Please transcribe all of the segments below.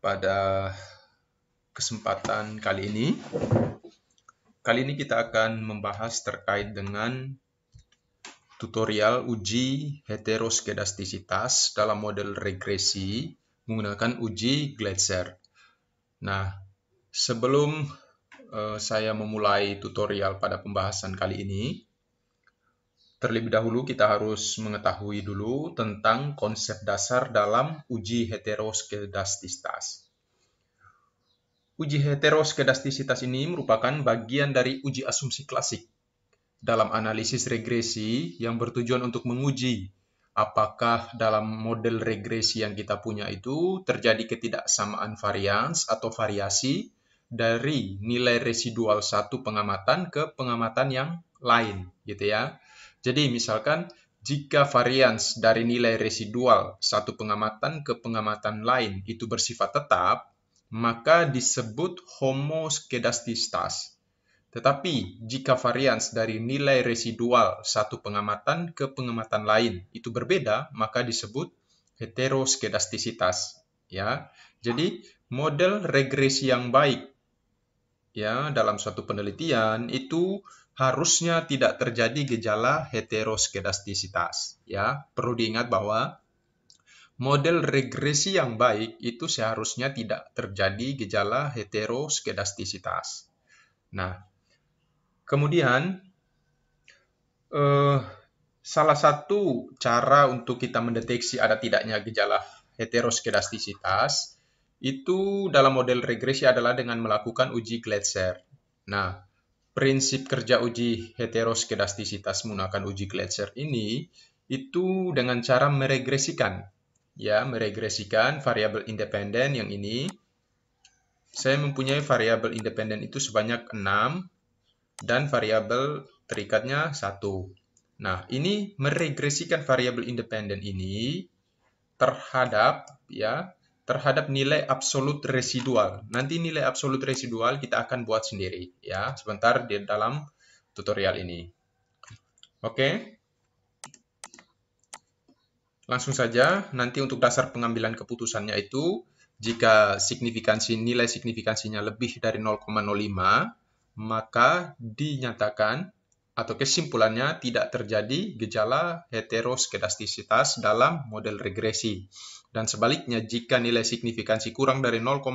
pada kesempatan kali ini kita akan membahas terkait dengan tutorial uji heteroskedastisitas dalam model regresi menggunakan uji Gleitzer. Nah, sebelum saya memulai tutorial pada pembahasan kali ini, terlebih dahulu kita harus mengetahui dulu tentang konsep dasar dalam uji heteroskedastisitas. Uji heteroskedastisitas ini merupakan bagian dari uji asumsi klasik dalam analisis regresi yang bertujuan untuk menguji apakah dalam model regresi yang kita punya itu terjadi ketidaksamaan varians atau variasi dari nilai residual satu pengamatan ke pengamatan yang lain, gitu ya. Jadi misalkan jika varians dari nilai residual satu pengamatan ke pengamatan lain itu bersifat tetap, maka disebut homoskedastisitas. Tetapi jika varians dari nilai residual satu pengamatan ke pengamatan lain itu berbeda, maka disebut heteroskedastisitas. Ya, jadi model regresi yang baik ya dalam suatu penelitian itu harusnya tidak terjadi gejala heteroskedastisitas. Ya, perlu diingat bahwa model regresi yang baik itu seharusnya tidak terjadi gejala heteroskedastisitas. Nah, kemudian salah satu cara untuk kita mendeteksi ada tidaknya gejala heteroskedastisitas itu dalam model regresi adalah dengan melakukan uji Gleitzer. Nah, prinsip kerja uji heteroskedastisitas menggunakan uji Gleitzer ini itu dengan cara meregresikan. Ya, meregresikan variabel independen yang ini. Saya mempunyai variabel independen itu sebanyak 6 dan variabel terikatnya 1. Nah, ini meregresikan variabel independen ini terhadap nilai absolut residual. Nanti nilai absolut residual kita akan buat sendiri ya, sebentar di dalam tutorial ini. Oke. Langsung saja, nanti untuk dasar pengambilan keputusannya itu, jika nilai signifikansinya lebih dari 0,05, maka dinyatakan atau kesimpulannya tidak terjadi gejala heteroskedastisitas dalam model regresi. Dan sebaliknya, jika nilai signifikansi kurang dari 0,05,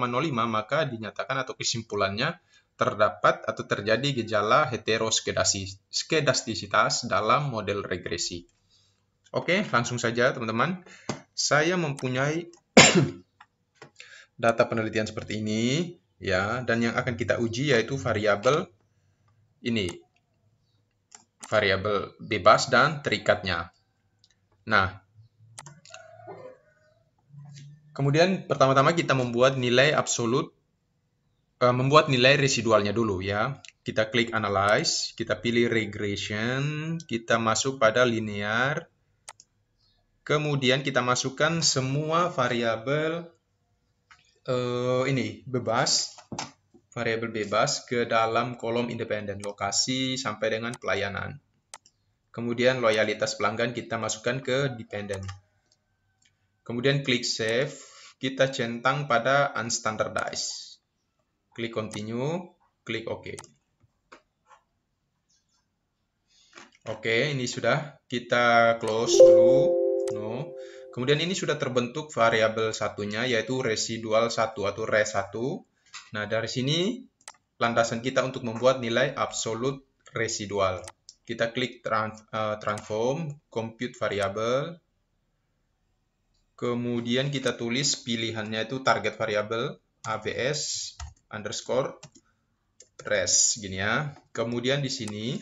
maka dinyatakan atau kesimpulannya terdapat atau terjadi gejala heteroskedastisitas dalam model regresi. Oke, langsung saja teman-teman. Saya mempunyai data penelitian seperti ini, ya, dan yang akan kita uji yaitu variabel ini, variabel bebas dan terikatnya. Nah, kemudian pertama-tama kita membuat nilai absolut, membuat nilai residualnya dulu ya. Kita klik analyze, kita pilih regression, kita masuk pada linear. Kemudian kita masukkan semua variabel variabel bebas ke dalam kolom independen, lokasi sampai dengan pelayanan. Kemudian loyalitas pelanggan kita masukkan ke dependent. Kemudian klik save, kita centang pada unstandardized. Klik continue, klik OK. Oke, ini sudah kita close dulu. No. Kemudian ini sudah terbentuk variabel satunya yaitu residual 1 atau res1. Nah, dari sini landasan kita untuk membuat nilai absolut residual. Kita klik transform, compute variable. Kemudian kita tulis pilihannya itu target variable ABS underscore res gini ya. Kemudian di sini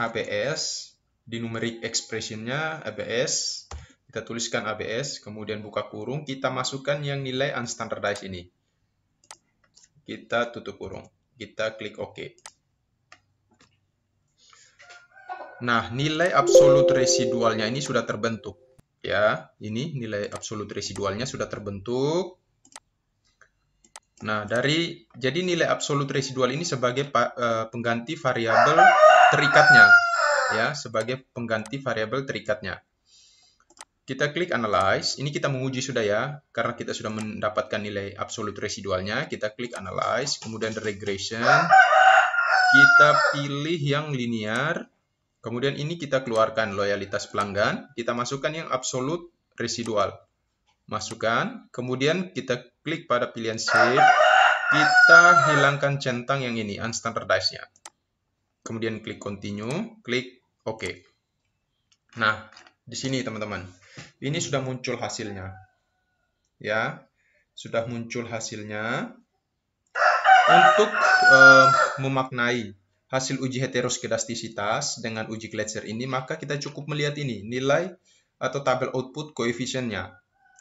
ABS di numeric expression-nya ABS, kita tuliskan ABS, kemudian buka kurung, kita masukkan yang nilai unstandardized ini. Kita tutup kurung, kita klik OK. Nah, nilai absolut residualnya ini sudah terbentuk. Ya, ini nilai absolut residualnya sudah terbentuk. Nah, jadi nilai absolut residual ini sebagai pengganti variabel terikatnya. Ya, sebagai pengganti variabel terikatnya. Kita klik Analyze. Ini kita menguji sudah ya, karena kita sudah mendapatkan nilai absolute residualnya. Kita klik Analyze, kemudian Regression. Kita pilih yang linear. Kemudian ini kita keluarkan loyalitas pelanggan. Kita masukkan yang absolute residual. Masukkan. Kemudian kita klik pada pilihan Save. Kita hilangkan centang yang ini, unstandardized-nya. Kemudian klik Continue. Klik OK. Nah, di sini teman-teman. Ini sudah muncul hasilnya. Ya, sudah muncul hasilnya. Untuk memaknai hasil uji heteroskedastisitas dengan uji Gletser ini, maka kita cukup melihat ini, nilai atau tabel output koefisiennya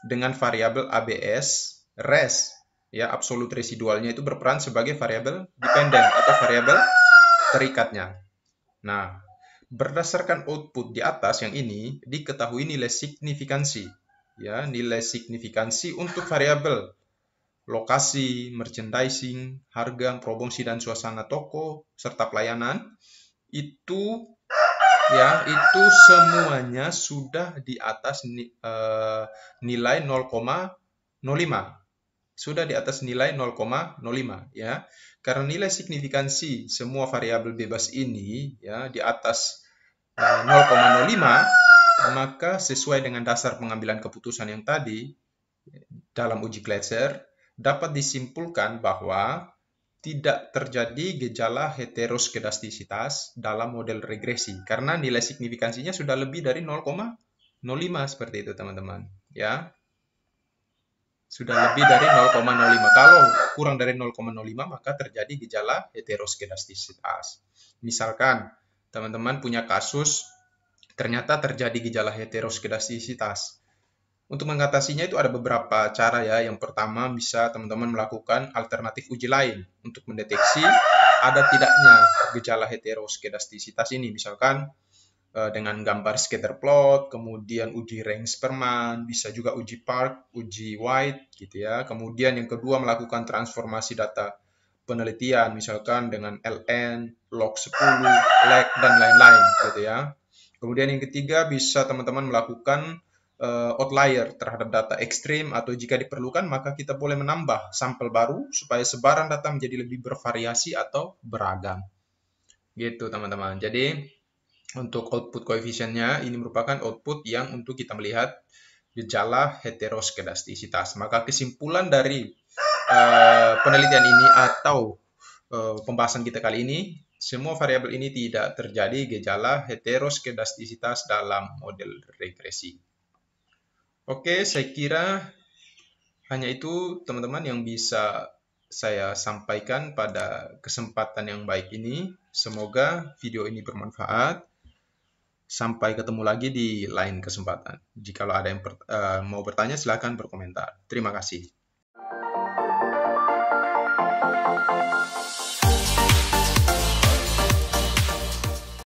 dengan variabel ABS, res, ya, absolute residualnya itu berperan sebagai variabel dependent atau variabel terikatnya. Nah, berdasarkan output di atas yang ini, diketahui nilai signifikansi. Ya, nilai signifikansi untuk variabel lokasi, merchandising, harga, promosi dan suasana toko, serta pelayanan, itu semuanya sudah di atas nilai 0,05. Sudah di atas nilai 0,05 ya. Karena nilai signifikansi semua variabel bebas ini ya di atas 0,05, maka sesuai dengan dasar pengambilan keputusan yang tadi dalam uji Gletser dapat disimpulkan bahwa tidak terjadi gejala heteroskedastisitas dalam model regresi karena nilai signifikansinya sudah lebih dari 0,05 seperti itu teman-teman ya. Sudah lebih dari 0,05. Kalau kurang dari 0,05 maka terjadi gejala heteroskedastisitas. Misalkan teman-teman punya kasus ternyata terjadi gejala heteroskedastisitas. Untuk mengatasinya itu ada beberapa cara ya. Yang pertama bisa teman-teman melakukan alternatif uji lain untuk mendeteksi ada tidaknya gejala heteroskedastisitas ini. Misalkan dengan gambar scatter plot, kemudian uji range Spearman, bisa juga uji Park, uji White gitu ya. Kemudian yang kedua melakukan transformasi data penelitian misalkan dengan LN, log10, lag dan lain-lain gitu ya. Kemudian yang ketiga bisa teman-teman melakukan outlier terhadap data ekstrim atau jika diperlukan maka kita boleh menambah sampel baru supaya sebaran data menjadi lebih bervariasi atau beragam. Gitu teman-teman. Jadi untuk output koefisiennya ini merupakan output yang untuk kita melihat gejala heteroskedastisitas. Maka kesimpulan dari penelitian ini atau pembahasan kita kali ini, semua variabel ini tidak terjadi gejala heteroskedastisitas dalam model regresi. Oke, saya kira hanya itu teman-teman yang bisa saya sampaikan pada kesempatan yang baik ini. Semoga video ini bermanfaat. Sampai ketemu lagi di lain kesempatan. Jika ada yang mau bertanya, silakan berkomentar. Terima kasih.